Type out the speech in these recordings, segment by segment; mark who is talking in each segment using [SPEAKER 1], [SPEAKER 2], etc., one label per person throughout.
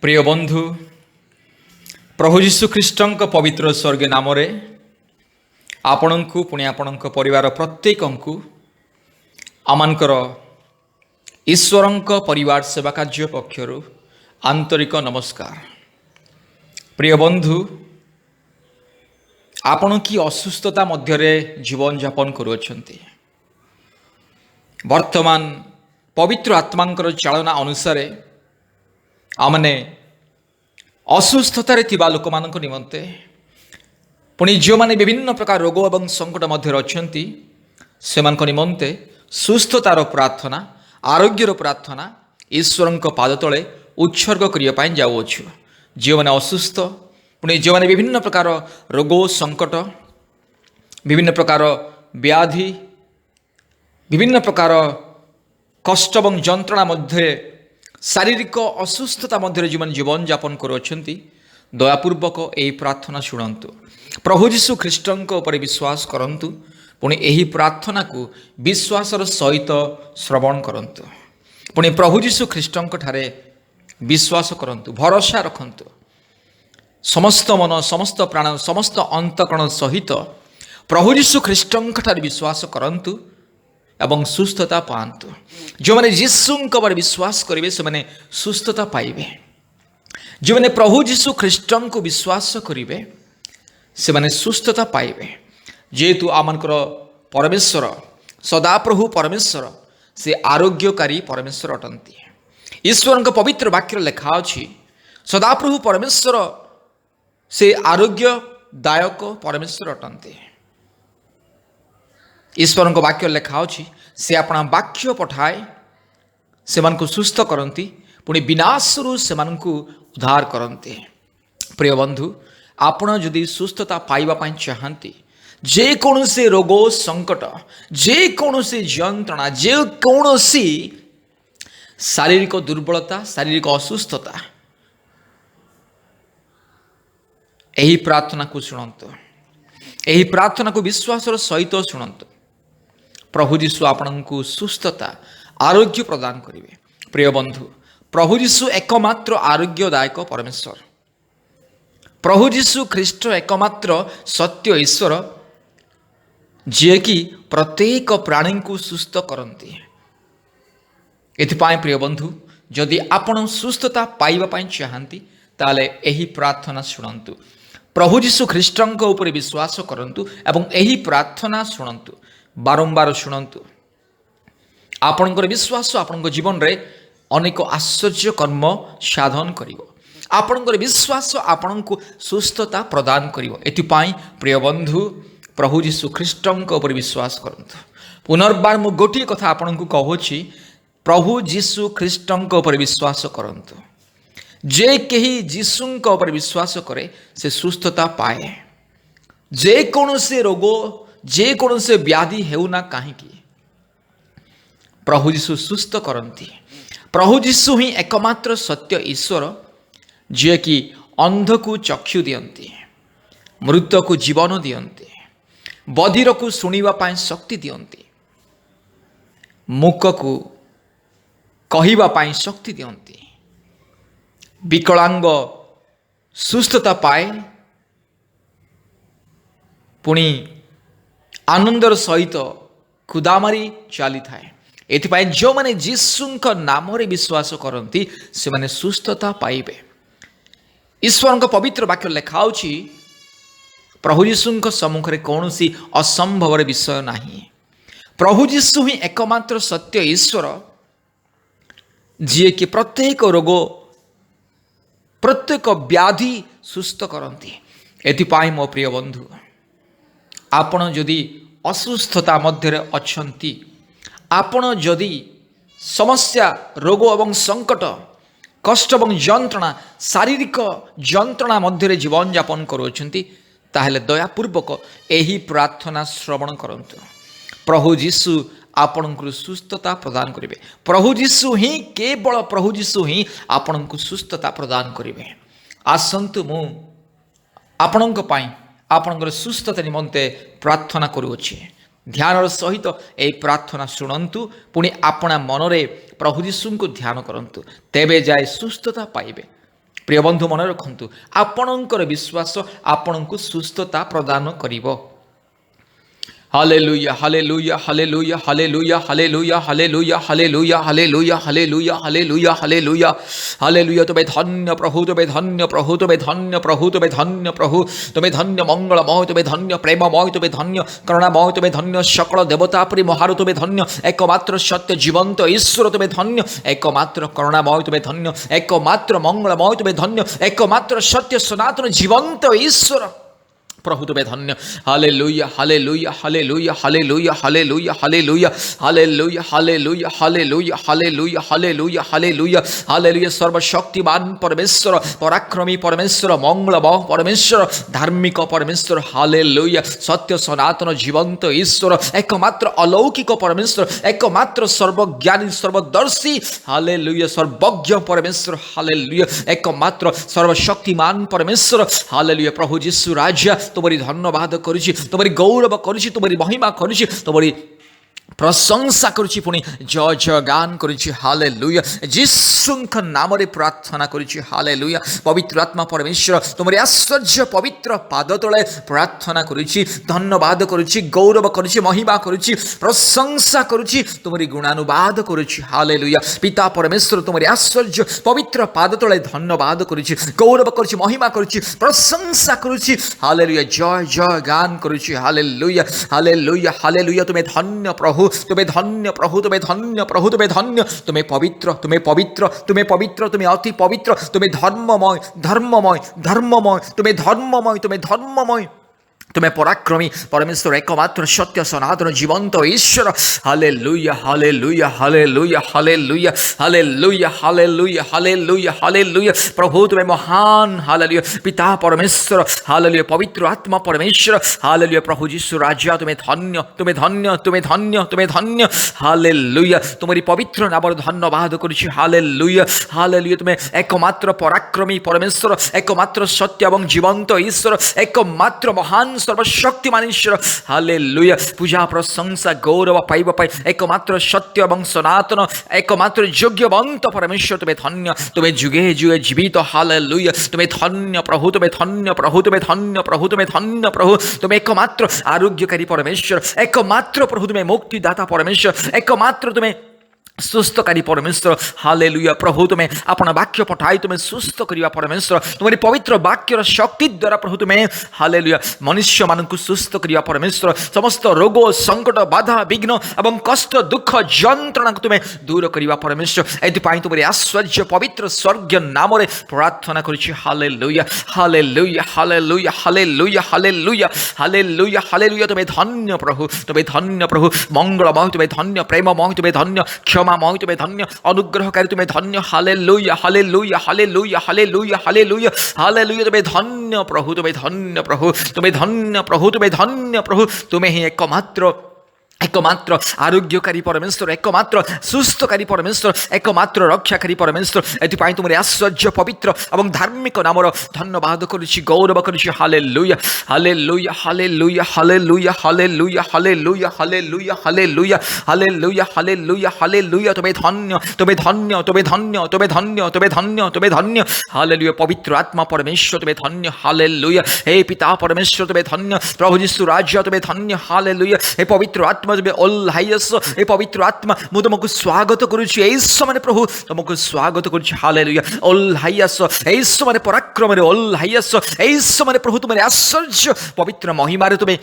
[SPEAKER 1] प्रिय बंधु प्रभु जीशु ख्रीष्टଙ୍କ पवित्र स्वर्ग नाम आपणଙ୍କୁ पुणी आपणଙ୍କ परिवार प्रत्येकଙ୍କୁ आमनकर ईश्वरଙ୍କ परिवार सेवा कार्य पक्षर आंतरिक नमस्कार। प्रिय बंधु आपण की असुस्थता मध्य जीवन यापन करुछंती वर्तमान पवित्र आत्मांकर चालना अनुसार आमने असुस्थतार लोक मान निमंते पुणी जो माने विभिन्न प्रकार रोग और संकट मध्य अच्छा से निमंते सुस्थतार प्रार्थना आरोग्यर प्रार्थना ईश्वर पाद तले उत्सर्ग करने जाऊँ। जो मैंने असुस्थ पुणी जो मैंने विभिन्न प्रकार रोग संकट विभिन्न प्रकार व्याधि विभिन्न प्रकार कष्ट और जंत्रणा मध्य शारीरिक असुस्थता मध्य जो जीवन यापन करुँच दयापूर्वक यही प्रार्थना शुणु। प्रभु जीशु ख्रीष्टଙ୍କ ଉପରେ विश्वास करंतु पुणी यही प्रार्थना को विश्वासर सहित श्रवण करंतु पुणी प्रभु जीशु ख्रीष्टଙ୍କ ठारे विश्वास करंतु भरोसा रखंतु समस्त मन समस्त प्राण समस्त अंतकरण सहित प्रभु जीशु ख्रीष्टଙ୍କ ठारे विश्वास करंतु एवं सुस्थता पातु। जो मैंने यीशुଙ୍କ पर विश्वास करेंगे से मैंने सुस्थता पाइबे। जो मैंने प्रभु जीशु ख्रीष्टं को विश्वास करेंगे से मैंने सुस्थता पाइबे। जेहेतु आमनकर परमेश्वर सदाप्रभु परमेश्वर से आरोग्यकारी परमेश्वर अटंती। ईश्वर पवित्र वाक्य लेखा अच्छी सदाप्रभु परमेश्वर से आरोग्यदायक परमेश्वर अटंती। ईश्वर वाक्य लेखा अच्छी से अपना वाक्य पठाए से सुस्थ करती पुणी विनाशरू से उद्धार करते। प्रिय बंधु आपण जदि सुस्थता पाइबा चाहती जेकोसी रोग संकट जेकोसी जंत्रणा जेकोसी शारीरिक दुर्बलता शारीरिक असुस्थता यही प्रार्थना को शुणु यही प्रार्थना को विश्वासर सहित शुणु। प्रभु जीशु आपण को सुस्थता आरोग्य प्रदान करेंगे। प्रिय बंधु प्रभु जीशु एकमात्र आरोग्यदायक परमेश्वर प्रभु जीशु ख्रीष्ट एकमात्र सत्य ईश्वर जी कि प्रत्येक प्राणी को सुस्थ करती। एथिपाई प्रिय बंधु जदि आपण सुस्थता पाइबा चाहती ताले यही प्रार्थना शुणु। प्रभु जीशु ख्रीष्टଙ୍କ ऊपर विश्वास करंतु एवं यही प्रार्थना शुणु बारंबार शुणु। आपणकर विश्वास आपण जीवन रे अनेक आश्चर्य कर्म साधन करिवो। आपणकर विश्वास आपण को सुस्थता प्रदान करिवो। एथिपाई प्रिय बंधु प्रभु जीशु ख्रीष्टଙ୍କ ऊपर विश्वास करंतु। पुनर्बार मु गोटे कथा आपण को कहूची प्रभु जीशु ख्रीष्टଙ୍କ ऊपर विश्वास करंतु। जे केही जीशुଙ୍କ ऊपर विश्वास करे से सुस्थता पाए। जे कोनोसे रोग जे कोनोसे व्याधि हेउना कहीं प्रभु जीशु सुस्थ करती। प्रभु जीशु ही एकमात्र सत्य ईश्वर जे कि अंध को चक्षु दियंती मृत को जीवन दियंती बधिर को शुणिबा पाए शक्ति दियंती मूक को कहिबा पाए शक्ति दियंती विकलांग सुस्थता पाए पुणी आनंदर सहित खुदामारी चली थाए। एथिपाई जो माने जीशुଙ୍କ नामरे विश्वास करती से माने सुस्थता पाइबे। ईश्वर पवित्र वाक्य लेखा अच्छी प्रभु जीशुଙ୍କ सम्मुख में कौन सी असंभव विषय नहीं। प्रभु जीशु ही एकमात्र सत्य ईश्वर जी कि प्रत्येक रोग प्रत्येक व्याधि सुस्थ करती। एथिपाई मो प्रिय बंधु आपण जदि असुस्थता मध्य अच्छी आपण जदि समस्या रोग एवं संकट कष्ट और जंत्रणा शारीरिक जंत्रणा मध्य जीवन यापन करुँच ताहले दयापूर्वक यही प्रार्थना श्रवण करंतु। प्रभु जीशु आपण को सुस्थता प्रदान करेंगे। प्रभु जीशु ही केवल प्रभु जीशु ही आपण को सुस्थता प्रदान करेंगे। आसंतु मु आपणଙ୍କ ପାଇଁ आपणଙ୍କର सुस्थता निमंते प्रार्थना करुଅछि। ध्यान सहित यही प्रार्थना शुणु पुणी अपना मनरे प्रभु जीशु को ध्यान करंतु तेबे जाए सुस्थता पाइबे। ପ୍ରିୟ ବନ୍ଧୁ ମନେ ରଖନ୍ତୁ, ଆପଣଙ୍କର ବିଶ୍ୱାସ ଆପଣଙ୍କୁ ସୁସ୍ଥତା ପ୍ରଦାନ କରିବ। Hallelujah hallelujah hallelujah hallelujah hallelujah hallelujah hallelujah hallelujah hallelujah hallelujah hallelujah hallelujah. ତୁମେ ଧନ୍ୟ ପ୍ରଭୁ, ତୁମେ ଧନ୍ୟ ପ୍ରଭୁ, ତୁମେ ଧନ୍ୟ ପ୍ରଭୁ, ତୁମେ ଧନ୍ୟ ପ୍ରଭୁ, ତୁମେ ଧନ୍ୟ ମଙ୍ଗଳମୟ, ତୁମେ ଧନ୍ୟ ପ୍ରେମମୟ, ତୁମେ ଧନ୍ୟ କରୁଣାମୟ, ତୁମେ ଧନ୍ୟ ସକଳ ଦେବତା ପରି ମହାରୁ, ତୁମେ ଧନ୍ୟ ଏକମାତ୍ର ସତ୍ୟ ଜୀବନ୍ତ ଈଶ୍ୱର, ତୁମେ ଧନ୍ୟ ଏକମାତ୍ର କରୁଣାମୟ, ତୁମେ ଧନ୍ୟ ଏକମାତ୍ର ମଙ୍ଗଳମୟ, ତୁମେ ଧନ୍ୟ ଏକମାତ୍ର ସତ୍ୟ ସନାତନ ଜୀବନ୍ତ ଈଶ୍ୱର प्रभु तुम्हें धन्य। Hallelujah hallelujah hallelujah hallelujah hallelujah hallelujah hallelujah hallelujah hallelujah hallelujah hallelujah hallelujah hallelujah. सर्वशक्तिमान परमेश्वर, पराक्रमी परमेश्वर, मंगलमय परमेश्वर, धार्मिक परमेश्वर, हालेलुया। सत्य सनातन जीवंत ईश्वर, एकमात्र अलौकिक परमेश्वर, एकमात्र सर्वज्ञानी सर्वदर्शी, हालेलुया। सर्वज्ञ परमेश्वर, हालेलुया। एकमात्र सर्वशक्तिमान परमेश्वर, हालेलुया। प्रभु यीशु राजा तुम्हारी धन्यवाद करुछि, तुम्हारी गौरव करुछि, तुम्हारी महिमा करुछि, तुम्हारी प्रशंसा करुछि, पुणी जय जय गान करुछि। हालेलुया। यीशुଙ୍କ नामरे प्रार्थना करुछि। हालेलुया। पवित्र आत्मा परमेश्वर तुम्हारी आश्चर्य पवित्र पाद तले प्रार्थना करुछि, धन्यवाद करुछि, गौरव करुछि, महिमा करुछि, प्रशंसा करुछि, तुम्हारी गुणानुवाद करुछि। हालेलुया। पिता परमेश्वर तुम्हारी आश्चर्य पवित्र पाद तले धन्यवाद करुछि, गौरव करुछि, महिमा करुछि, प्रशंसा करुछि। हालेलुया। जय जय गान करुछि। Hallelujah hallelujah hallelujah. तुम्हें धन्य प्रभु, तुम्हें धन्य प्रभु, तुम्हें धन्य प्रभु, तुम्हें धन्य, तुम्हें पवित्र, तुम्हें पवित्र, तुम्हें पवित्र, तुम्हें अति पवित्र, तुम्हें धर्ममय धर्ममय धर्ममय, तुम्हें धर्ममय, तुम्हें धर्ममय, तुम्हें पराक्रमी परमेश्वर, एकमात्र सत्य सनातन जीवंत ईश्वर। Hallelujah hallelujah hallelujah hallelujah hallelujah hallelujah hallelujah hallelujah. प्रभु तुम्हें महान, हालेलुया। पिता परमेश्वर, हालेलुया। पवित्र आत्मा परमेश्वर, हालेलुया। प्रभु यीशु राजा तुम्हें धन्य, तुम्हें धन्य, तुम्हें धन्य, तुम्हें धन्य, हालेलुया। तुम्हारी पवित्र नाम धन्यवाद करुछि। Hallelujah hallelujah. तुम्हें एकमात्र पराक्रमी परमेश्वर, एकमात्र सत्य एवं जीवंत ईश्वर, एकमात्र महान सर्वशक्तिमान ईश्वर। हालेलुया। पूजा प्रशंसा गौरव पाइबा पाई एकमात्र सत्य एवं सनातन, एकमात्र योग्यवंत परमेश्वर तुम्हें धन्य, तुम्हें जुगे जुगे जीवित। हालेलुया। तुम्हें धन्य प्रभु, तुम्हें धन्य प्रभु, तुम्हें धन्य प्रभु, तुम्हें धन्य प्रभु, तुम्हें एकमात्र आरोग्यकारी परमेश्वर, एकमात्र प्रभु तुम्हें मुक्तिदाता परमेश्वर, एकमात्र तुम्हें सुस्थकारी परमेश्वर। हालेलुया। प्रभु तुम्हें अपना वाक्य पठाई तुम्हें सुस्थ करिवा परमेश्वर, तुम्हारी पवित्र वाक्यर शक्ति द्वारा प्रभु तुम्हें, हालेलुया, मनुष्य मानक सुस्थ करिवा परमेश्वर। समस्त रोग संकट बाधा विघ्न एवं कष्ट दुख जंत्रणा को तुम्हें दूर करिवा परमेश्वर। एथिपाई तुम्हारी आश्चर्य पवित्र स्वर्गीय नामरे प्रार्थना करुछि। Hallelujah hallelujah hallelujah hallelujah hallelujah hallelujah hallelujah. तुम्हें धन्य प्रभु, तुम्हें धन्य प्रभु, मंगलमय तुम्हें धन्य, प्रेममय तुम्हें धन्य, क्षमामय तुम्हें धन्य, अनुग्रहकारी तुम्हें धन्य। Hallelujah hallelujah hallelujah hallelujah hallelujah hallelujah. तुम्हें धन्य प्रभु, तुम्हें धन्य प्रभु, तुम्हें धन्य प्रभु, तुम्हें धन्य प्रभु। तुम्हें ही एकमात्र, एकमात्र आरोग्यकारी परमेश्वर, एकमात्र सुस्थकारी परमेश्वर, एकमात्र रक्षाकारी परमेश्वर। एथिपाई तुम्हारी आश्चर्य पवित्र एवं धार्मिक नामर धन्यवाद करुछि, गौरव करुछि। Hallelujah hallelujah hallelujah hallelujah hallelujah hallelujah hallelujah hallelujah hallelujah hallelujah hallelujah. तुम्हें धन्य, तुम्हें धन्य, तुम्हें धन्य, तुम्हें धन्य, तुम्हें धन्य, तुम्हें धन्य। हालेलुया। पवित्र आत्मा परमेश्वर तुम्हें धन्य। हालेलुया। हे पिता परमेश्वर तुम्हें धन्य, प्रभु यीशु राजा तुम्हें धन्य। हालेलुया। हे पवित्र आत्मा तुम्हें ओल्हाइस, हे पवित्र आत्मा मु तुमको स्वागत करुछि। एई समय प्रभु तुमको स्वागत करुछि। हालेलुया। ओल्हाइस, एई समय पराक्रम रे ओल्हाइस, एई समय प्रभु तुम्हारे आश्चर्य पवित्र महिमा रे तुम्हें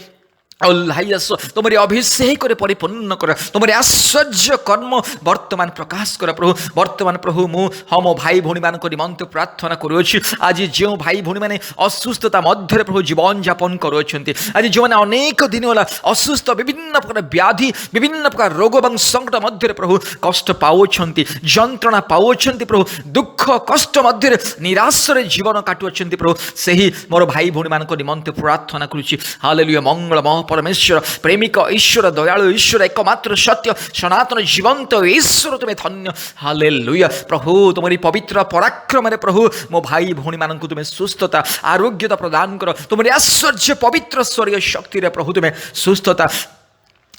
[SPEAKER 1] ओल्हाइस, तुम्हारी अभिषेक परिपूर्ण कर, तुम्हारी आश्चर्य कर्म वर्तमान प्रकाश कर प्रभु। वर्तमान प्रभु मु हम भाई भौणी मान निमंत प्रार्थना करुछि। आज जो भाई भौणी माने असुस्थता मध्य प्रभु जीवन यापन करुछंती, आज जो माने अनेक दिन वाला असुस्थ, विभिन्न प्रकार व्याधि, विभिन्न प्रकार रोग एवं संकट मध्य प्रभु कष्ट पाउछंती, जंत्रणा पाउछंती प्रभु, दुख कष्ट मध्य निराश रे जीवन काटुछंती प्रभु, सही मोर भाई भौणी मान निमंत प्रार्थना करुछि। हालेलुया। मंगलमय परमेश्वर, प्रेमिक ईश्वर, दयालु ईश्वर, एकमात्र सत्य सनातन जीवंत ईश्वर तुम्हें धन्य। हालेलुया। प्रभु तुम्हारी पवित्र पराक्रम रे प्रभु मो भाई भौणी मानक तुम्हें सुस्थता आरोग्यता प्रदान कर, तुम्हारी आश्चर्य पवित्र स्वर्गीय शक्ति रे प्रभु तुम्हें सुस्थता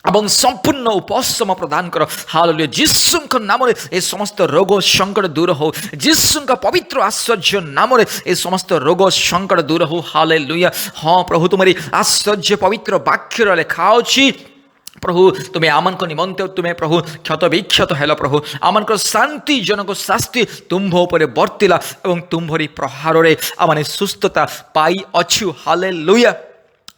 [SPEAKER 1] এবং সম্পূর্ণ উপশম প্রদান কর। হালেলুয়া, যিশুଙ୍କ নামରେ এই সমস্ত রোগ সংকট দূর হও। যিশুଙ୍କ পবিত্র আশ্চর্য নামରେ এই সমস্ত রোগ সংকট দূর হও। হালেলুয়া। ହଁ ପ୍ରଭୁ, ତୁମରି ଆଶ୍ଚର୍ଯ୍ୟ ପବିତ୍ର ବାକ୍ୟରେ ଲେଖା ଅଛି, ପ୍ରଭୁ ତୁମେ ଆମଙ୍କ ନିମନ୍ତେ ତୁମେ ପ୍ରଭୁ କ୍ଷତ ବିକ୍ଷତ ହେଲ। ପ୍ରଭୁ ଆମଙ୍କ ଶାନ୍ତିଜନକ ଶାସ୍ତି ତୁମ୍ଭ ଉପରେ ବର୍ତ୍ତିଲା ଏବଂ ତୁମ୍ଭରି ପ୍ରହାରରେ ଆମେ ସୁସ୍ଥତା ପାଇଅଛୁ। ହାଲେଲୁୟା।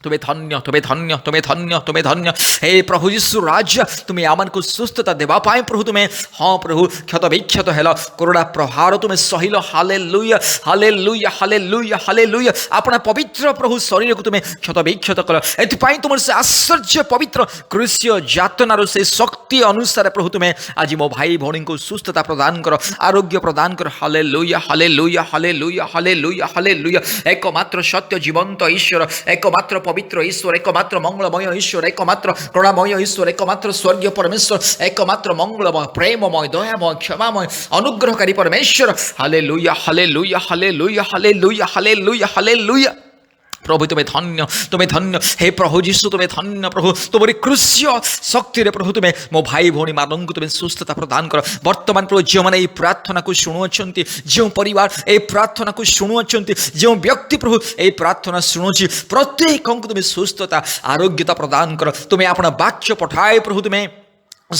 [SPEAKER 1] তুমি ধন্য, তুমি ধন্য, তুমি ধন্য, তুমি ধন্য। হে প্রভু যীশু রাজা, তুমি আমাকে সুস্থতা দেবা পাই প্রভু তুমি হ্যাঁ প্রভু ক্ষত বিক্ষত হেল, করোনা প্রহার তুমি সহিল। Hallelujah, hallelujah, hallelujah, hallelujah. আপনার পবিত্র প্রভু শরীরকে তুমি ক্ষত বিক্ষত কল। এথিপাই তোমার সে আশ্চর্য পবিত্র ক্রুশীয় যাতনার সেই শক্তি অনুসারে প্রভু তুমি আজ মো ভাই ভৌণীকে সুস্থতা প্রদান কর, আরোগ্য প্রদান কর। Hallelujah, hallelujah, hallelujah, hallelujah, hallelujah. একমাত্র সত্য জীবন্ত ঈশ্বর, একমাত্র পবিত্র ঈশ্বর, একমাত্র মঙ্গলময় ঈশ্বর, একমাত্র করুণাময় ঈশ্বর, একমাত্র স্বর্গীয় পরমেশ্বর, একমাত্র মঙ্গলময়, প্রেমময়, দয়াময়, ক্ষমাময়, অনুগ্রহকারী পরমেশ্বর। Hallelujah, hallelujah, hallelujah, hallelujah, hallelujah, hallelujah. প্রভু তুমি ধন্য, তুমি ধন্য। হে প্রভু যীশু তুমি ধন্য। প্রভু তোমার ক্রুশীয় শক্তিরে প্রভু তুমি মো ভাই ভৌণী ମାନଙ୍କୁ তুমি সুস্থতা প্রদান কর। বর্তমান প্রভু ଯେଉଁମାନେ এই ପ୍ରାର୍ଥନାକୁ ଶୁଣୁଅଛନ୍ତି, ଯେଉଁ ପରିବାର এই ପ୍ରାର୍ଥନାକୁ ଶୁଣୁଅଛନ୍ତି, ଯେଉଁ ବ୍ୟକ୍ତି প্রভু এই ପ୍ରାର୍ଥନା ଶୁଣୁଛି, ପ୍ରତ୍ୟେକଙ୍କୁ তুমি ସୁସ୍ଥତା ଆରୋଗ୍ୟତା ପ୍ରଦାନ କର। তুমি ଆପଣ ବାକ୍ୟ ପଠାଏ ପ୍ରଭୁ তুমি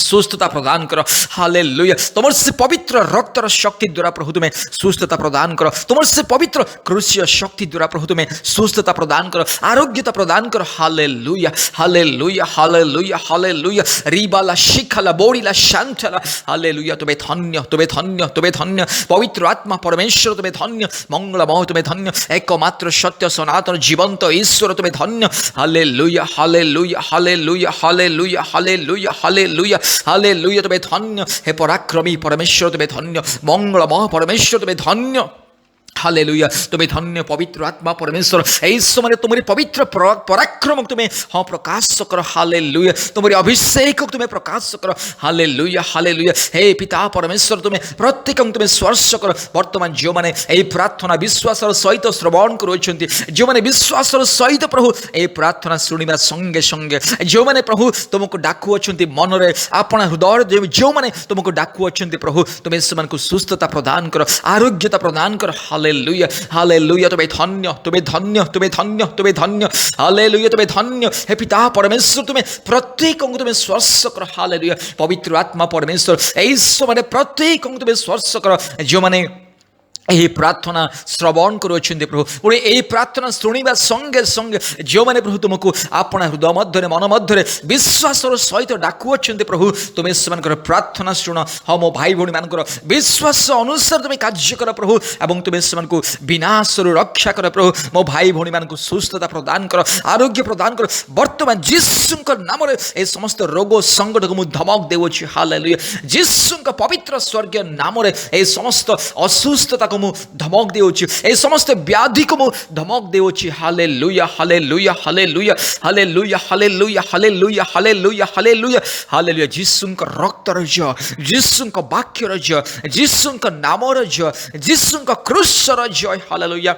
[SPEAKER 1] সুস্থতা প্রদান কর। হালেলুয়া। তোমার সে পবিত্র রক্তর শক্তি দ্বারা প্রভু তুমি সুস্থতা প্রদান কর। তোমার সে পবিত্র ক্রুশীয় শক্তি দ্বারা প্রভু তুমি সুস্থতা প্রদান কর, আরোগ্যতা প্রদান কর। Hallelujah, hallelujah, hallelujah, hallelujah. রিবালা শিখালা বড়িলা শান্তালা। হালেলুয়া। তুমি ধন্য, তুমি ধন্য, তুমি ধন্য। পবিত্র আত্মা পরমেশ্বর তুমি ধন্য, মঙ্গলময় তুমি ধন্য, একমাত্র সত্য সনাতন জীবন্ত ঈশ্বর তুমি ধন্য। Hallelujah, hallelujah, hallelujah, hallelujah, hallelujah, hallelujah, hallelujah. তুমি ধন্য। হে পরাক্রমী পরমেশ্বর তুমি ধন্য, মঙ্গলময় পরমেশ্বর তুমি ধন্য। হালেলুয়া। তুমি ধন্য পবিত্র আত্মা পরমেশ্বর। এই সময় তোমার পবিত্র পরাক্রম তুমি প্রকাশ কর। হালেলুয়া। তোমার অভিষেক তুমি প্রকাশ কর। Hallelujah, hallelujah. হে পিতা পরমেশ্বর তুমি প্রত্যেক তুমি স্পর্শ কর। বর্তমান যে এই প্রার্থনা বিশ্বাসর সহিত শ্রবণ করছেন, যে বিশ্বাসর সহিত প্রভু এই প্রার্থনা শুণিবা সঙ্গে সঙ্গে যে প্রভু তোমাকে ডাকুଅছেন মনরে আপনা হৃদয়, যে তোমাকে ডাকুଅছেন প্রভু তুমি সেମାନଙ୍କୁ সুস্থতা প্রদান কর, আরোগ্যতা প্রদান কর। Hallelujah, hallelujah. তুমি ধন্য, তুমি ধন্য, তুমি ধন্য, তুমি ধন্য। হালেলুয়া, তুমি ধন্য। হে পিতা পরমেশ্বর তুমি প্রত্যেকଙ୍କୁ তুমি স্পর্শ কর। হালেলুয়া। পবিত্র আত্মা পরমেশ্বর এই সময় প্রত্যেকଙ୍କୁ তুমি স্পর্শ কর, যে এই প্রার্থনা শ্রবণ করছেন প্রভু। পুଣି এই প্রার্থনা শুଣିବା সঙ্গে সঙ্গে ଯେଉଁମାନେ প্রভু ତୁମକୁ ଆପଣ ହୃଦୟ ମଧ୍ୟରେ ମନ ମଧ୍ୟରେ ବିଶ୍ୱାସର ସହିତ ଡାକୁଅଛନ୍ତି ପ୍ରଭୁ, ତୁମେ ସେମାନଙ୍କର ପ୍ରାର୍ଥନା ଶୁଣ। ହଁ ମୋ ଭାଇ ଭଉଣୀମାନଙ୍କର ବିଶ୍ୱାସ ଅନୁସାରେ ତୁମେ କାର୍ଯ୍ୟ କର ପ୍ରଭୁ, ଏବଂ ତୁମେ ସେମାନଙ୍କୁ ବିନାଶରୁ ରକ୍ଷା କର ପ୍ରଭୁ। ମୋ ଭାଇ ଭଉଣୀମାନଙ୍କୁ ସୁସ୍ଥତା ପ୍ରଦାନ କର, ଆରୋଗ୍ୟ ପ୍ରଦାନ କର। ବର୍ତ୍ତମାନ ଯୀଶୁଙ୍କ ନାମରେ ଏ ସମସ୍ତ ରୋଗ ସଂକଟକୁ ମୁଁ ଧମକ ଦେଉଅଛି। ହାଲେଲୁୟା। ଯୀଶୁଙ୍କ ପବିତ୍ର ସ୍ୱର୍ଗୀୟ ନାମରେ ଏ ସମସ୍ତ ଅସୁସ୍ଥତାକୁ ମୁଁ ଧମକ ଦେଉଛି, ଏ ସମସ୍ତ ବ୍ୟାଧିକୁ ମୁଁ ଧମକ ଦେଉଛି। Hallelujah, hallelujah, hallelujah, hallelujah, hallelujah, hallelujah, hallelujah, hallelujah, hallelujah. ଯୀଶୁଙ୍କ ରକ୍ତର ଜୟ, ଯୀଶୁଙ୍କ ବାକ୍ୟର ଜୟ, ଯୀଶୁଙ୍କ ନାମର ଜୟ, ଯୀଶୁଙ୍କ କ୍ରୁଶର ଜୟ। Hallelujah,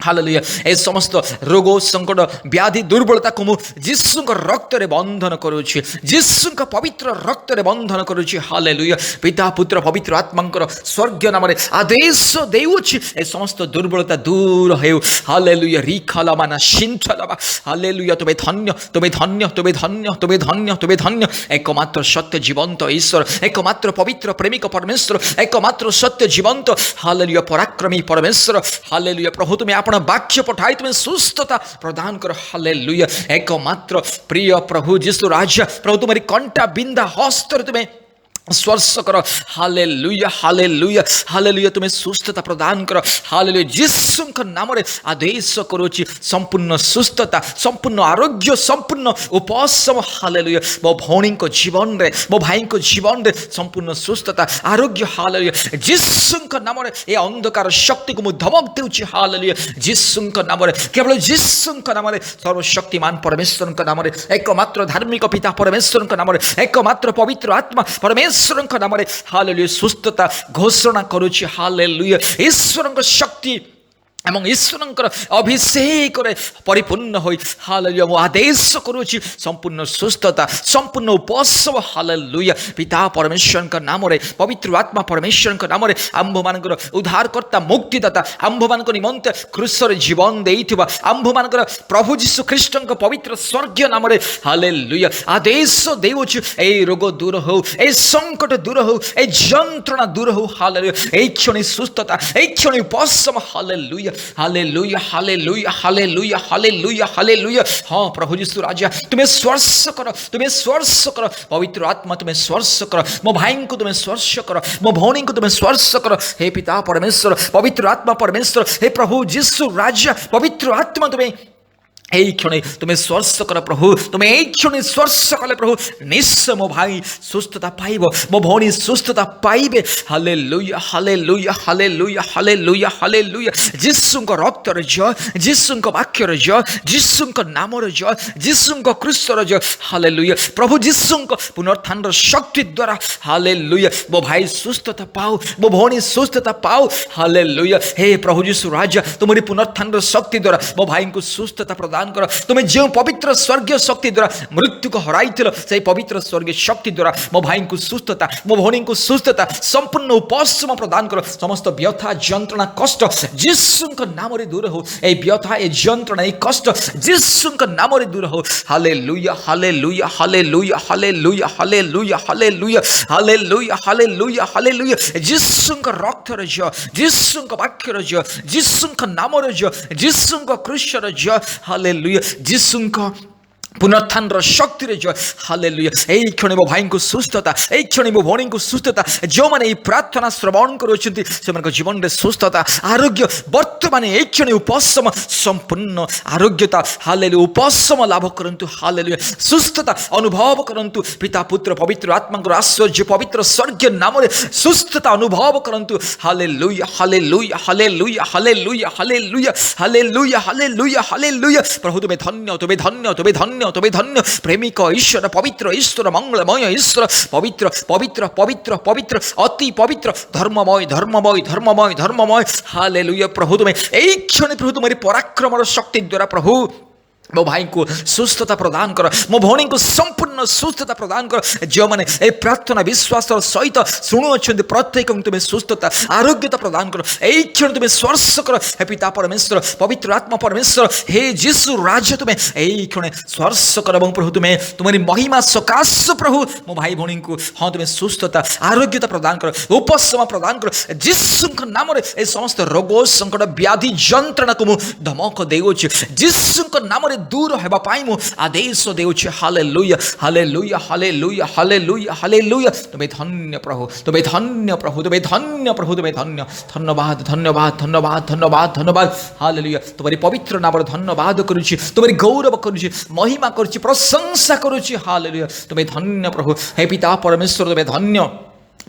[SPEAKER 1] hallelujah. ଏ ସମସ୍ତ ରୋଗ ସଂକଟ ବ୍ୟାଧି ଦୁର୍ବଳତାକୁ ମୁଁ ଯୀଶୁଙ୍କ ରକ୍ତରେ ବନ୍ଧନ କରୁଛି, ଯୀଶୁଙ୍କ ପବିତ୍ର ରକ୍ତରେ ବନ୍ଧନ କରୁଛି। ହାଲେଲୁୟା। ପିତା ପୁତ୍ର ପବିତ୍ର ଆତ୍ମାଙ୍କର ସ୍ୱର୍ଗୀୟ ନାମରେ ଆଦେଶ ଦେଉଅଛି, ଏ ସମସ୍ତ ଦୁର୍ବଳତା ଦୂର ହେଉ। ହାଲେଲୁୟା। ରିଖାଲାମାନା ସିଂଥଲାବା। ହାଲେଲୁୟା। ତୁମେ ଧନ୍ୟ, ତୁମେ ଧନ୍ୟ, ତୁମେ ଧନ୍ୟ, ତୁମେ ଧନ୍ୟ, ତୁମେ ଧନ୍ୟ। একমাত্র সত্য জীবন্ত ঈশ্বর, একমাত্র পবিত্র প্রেমিক পরমেশ্বর, একমাত্র সত্য জীবন্ত হালেলুয়া পরাক্রমী পরমেশ্বর। হালেলুয়া। প্রভু তুমি আপনার বাক্য পঠাই তুমি সুস্থতা প্রদান করো। হালেলুয়া। একমাত্র প্রিয় প্রভু যিশু রাজা, প্রভু তোমার কণ্ঠা বিন্ধা হস্তরে তুমি স্পর্শ কর। Hallelujah, hallelujah, hallelujah. তুমি সুস্থতা প্রদান কর। হালেলুয়া। যীশুଙ୍କ নামରେ আদেশ କରୁଛି সম্পূর্ণ সুস্থতা, সম্পূর্ণ আরোগ্য, সম্পূর্ণ উপশম। হালেলুয়া। ମୋ ଭଉଣୀଙ୍କ ଜୀବନରେ, ମୋ ଭାଇଙ୍କ ଜୀବନରେ ସମ୍ପୂର୍ଣ୍ଣ ସୁସ୍ଥତା, ଆରୋଗ୍ୟ। ହାଲେଲୁୟା। ଯୀଶୁଙ୍କ ନାମରେ ଏ ଅନ୍ଧକାର ଶକ୍ତିକୁ ମୁଁ ଧମକ ଦେଉଛି। ହାଲେଲୁୟା। ଯୀଶୁଙ୍କ ନାମରେ, କେବଳ ଯୀଶୁଙ୍କ ନାମରେ, ସର୍ବଶକ୍ତିମାନ ପରମେଶ୍ୱରଙ୍କ ନାମରେ, ଏକମାତ୍ର ଧାର୍ମିକ ପିତା ପରମେଶ୍ୱରଙ୍କ ନାମରେ, ଏକମାତ୍ର ପବିତ୍ର ଆତ୍ମା ପରମେଶ୍ୱରଙ୍କ ନାମରେ ହାଲେଲୁୟା ସୁସ୍ଥତା ଘୋଷଣା କରୁଛି। ହାଲେଲୁୟା। ଈଶ୍ୱରଙ୍କ ଶକ୍ତି এবং ঈশ্বরଙ୍କର অভিষেকরে পরিপূর্ণ হই হালেলুয়া ମୁଁ ଆଦେଶ କରୁଛି ସମ୍ପୂର୍ଣ୍ଣ ସୁସ୍ଥତା ସମ୍ପୂର୍ଣ୍ଣ ଉପଶମ ହାଲେଲୁୟା ପିତା ପରମେଶ୍ୱରଙ୍କ ନାମରେ ପବିତ୍ର ଆତ୍ମା ପରମେଶ୍ୱରଙ୍କ ନାମରେ ଆମ୍ଭମାନଙ୍କର ଉଦ୍ଧାରକର୍ତ୍ତା ମୁକ୍ତିଦାତା ଆମ୍ଭମାନଙ୍କ ନିମନ୍ତେ କ୍ରୁଶରେ ଜୀବନ ଦେଇଥିବା ଆମ୍ଭମାନଙ୍କର ପ୍ରଭୁ ଯୀଶୁ ଖ୍ରୀଷ୍ଟଙ୍କ ପବିତ୍ର ସ୍ୱର୍ଗୀୟ ନାମରେ ହାଲେଲୁୟା ଆଦେଶ ଦେଉଛୁ ଏଇ ରୋଗ ଦୂର ହଉ ଏଇ ସଙ୍କଟ ଦୂର ହଉ ଏଇ ଯନ୍ତ୍ରଣା ଦୂର ହଉ ହାଲେଲୁୟା ଏଇ କ୍ଷଣି ସୁସ୍ଥତା ଏଇ କ୍ଷଣି ଉପଶମ hallelujah hallelujah hallelujah hallelujah hallelujah hallelujah हाँ प्रभु यीशु राजा तुम्हें स्पर्श करो पवित्र आत्मा तुम्हें स्पर्श करो मो भाई को तुम्हें स्पर्श करो मो भौणी को तुम्हें स्पर्श करो हे पिता परमेश्वर पवित्र आत्मा परमेश्वर हे प्रभु यीशु राजा पवित्र आत्मा तुम्हें এই ক্ষণে তুমি স্পর্শ কর প্রভু তুমি এই ক্ষণে স্পর্শ কলে প্রভু নিশ্চয় মো ভাই সুস্থতা পাইব মো ভৌণী সুস্থতা পাইবে hallelujah hallelujah hallelujah hallelujah hallelujah ଯୀଶୁଙ୍କ ରକ୍ତର ଜୟ ଯୀଶୁଙ୍କ ବାକ୍ୟର ଜୟ ଯୀଶୁଙ୍କ ନାମର ଜୟ ଯୀଶୁଙ୍କ କ୍ରୁଶର ଜୟ ହାଲେଲୁୟା ପ୍ରଭୁ ଯୀଶୁଙ୍କ ପୁନରୁତ୍ଥାନର ଶକ୍ତି ଦ୍ୱାରା ହାଲେଲୁୟା ମୋ ଭାଇ ସୁସ୍ଥତା ପାଉ ମୋ ଭଉଣୀ ସୁସ୍ଥତା ପାଉ ହାଲେଲୁୟା ହେ ପ୍ରଭୁ ଯୀଶୁ ରାଜା ତୁମରି ପୁନରୁତ୍ଥାନର ଶକ୍ତି ଦ୍ୱାରା ମୋ ଭାଇଙ୍କୁ ସୁସ୍ଥତା ପ୍ରଦାନ कर तुम जो पवित्र स्वर्गीय शक्ति द्वारा मृत्यु को हराई से पवित्र स्वर्गीय शक्ति द्वारा मो भाई को सुस्थता मो भौणी को सुस्थता संपूर्ण उपशम प्रदान कर समस्त व्यथा जंत्रणा कष्ट यीशु नाम दूर हो व्यथा ए जंत्रणा ए कष्ट यीशु नाम दूर हो hallelujah hallelujah hallelujah hallelujah hallelujah hallelujah hallelujah hallelujah hallelujah Yishu रक्तर जय यीशु वाक्यर जय यीशु नाम जय यीशु क्रूशर जय हालेलुया यीशु पुनरुत्थानर शक्ति रे जय हालेलुया एई क्षणे मो भाई को सुस्थता एई क्षणे मो भौणी को सुस्थता जो माने एई प्रार्थना श्रवण करूछन्ति सेमनक जीवन रे सुस्थता आरोग्य वर्तमान एई क्षणे उपशम संपूर्ण आरोग्यता हालेलुया उपशम लाभ करंतु हालेलुया सुस्थता अनुभव करंतु पिता पुत्र पवित्र आत्मांकर आश्चर्य पवित्र स्वर्गीय नाम रे सुस्थता अनुभव करंतु hallelujah hallelujah hallelujah hallelujah hallelujah hallelujah hallelujah hallelujah प्रभु तुम्हें धन्य तुम्हें धन्य तुम्हें धन्य तुम्हें धन्य प्रेमिक ईश्वर पवित्र ईश्वर मंगलमय ईश्वर पवित्र पवित्र पवित्र पवित्र अति पवित्र धर्ममय धर्ममय धर्ममय धर्ममय हालेलुया प्रभु तुम्हें एक क्षण प्रभु तुम्हारी पराक्रम शक्ति द्वारा प्रभु मो भाई को सुस्थता प्रदान कर मो भौणी को संपूर्ण सुस्थता प्रदान कर जो मैंने ए प्रार्थना विश्वास सहित शुणुअछन्ति प्रत्येक तुम्हें सुस्थता आरोग्यता प्रदान कर एई क्षण तुम्हें स्पर्श कर हे पिता परमेश्वर पवित्र आत्मा परमेश्वर हे यीशु राज्य तुम्हें एई क्षण स्पर्श कर एवं प्रभु तुम्हें तुम्हारी महिमा सकाश प्रभु मो भाई भौणी को हाँ तुम्हें सुस्थता आरोग्यता प्रदान कर उपशम प्रदान कर यीशु नाम ए समस्त रोग संकट व्याधि जंत्रणा को मु धमक देउछि यीशु नाम दूर हेबा पाई मु आदेश देउछि hallelujah hallelujah hallelujah hallelujah hallelujah तुम्हें धन्य प्रभु तुम्हें धन्य प्रभु तुम्हें धन्य प्रभु तुम्हें धन्य धन्यवाद धन्यवाद धन्यवाद धन्यवाद धन्यवाद हालेलुया तुम्हारी पवित्र नाम धन्यवाद करुछि तुम्हारी गौरव करुछि महिमा करुछि प्रशंसा करुछि हालेलुया तुम्हें धन्य प्रभु हे पिता परमेश्वर तुम्हें धन्य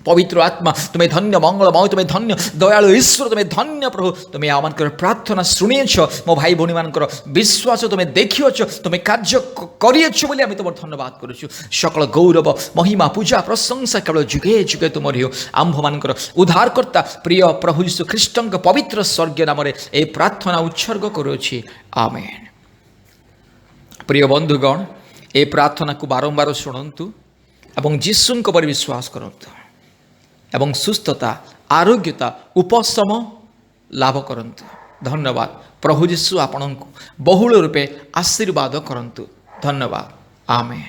[SPEAKER 1] पवित्र आत्मा तुम्हें धन्य मंगलमय तुम्हें धन्य दयालु ईश्वर तुम्हें धन्य प्रभु तुम्हें आमर प्रार्थना शुणीच मो भाई भौणी मान विश्वास तुम्हें देखिछ तुम्हें कार्य कर तुम धन्यवाद करुँ सकल गौरव महिमा पूजा प्रशंसा केवल जुगे जुगे तुमर हो आंभ मान उद्धारकर्ता प्रिय प्रभु यीशु ख्रीष्ट पवित्र स्वर्गीय नाम ए प्रार्थना उत्सर्ग करुछि आमेन। प्रिय बंधुगण ए प्रार्थना को बारंबार शुणु एवं यीशु पर विश्वास करंतु एवं सुस्थता आरोग्यता उपशम लाभ करंतु। धन्यवाद। प्रभु यीशु आपणको बहुल रूपे आशीर्वाद करंतु। धन्यवाद। आमेन।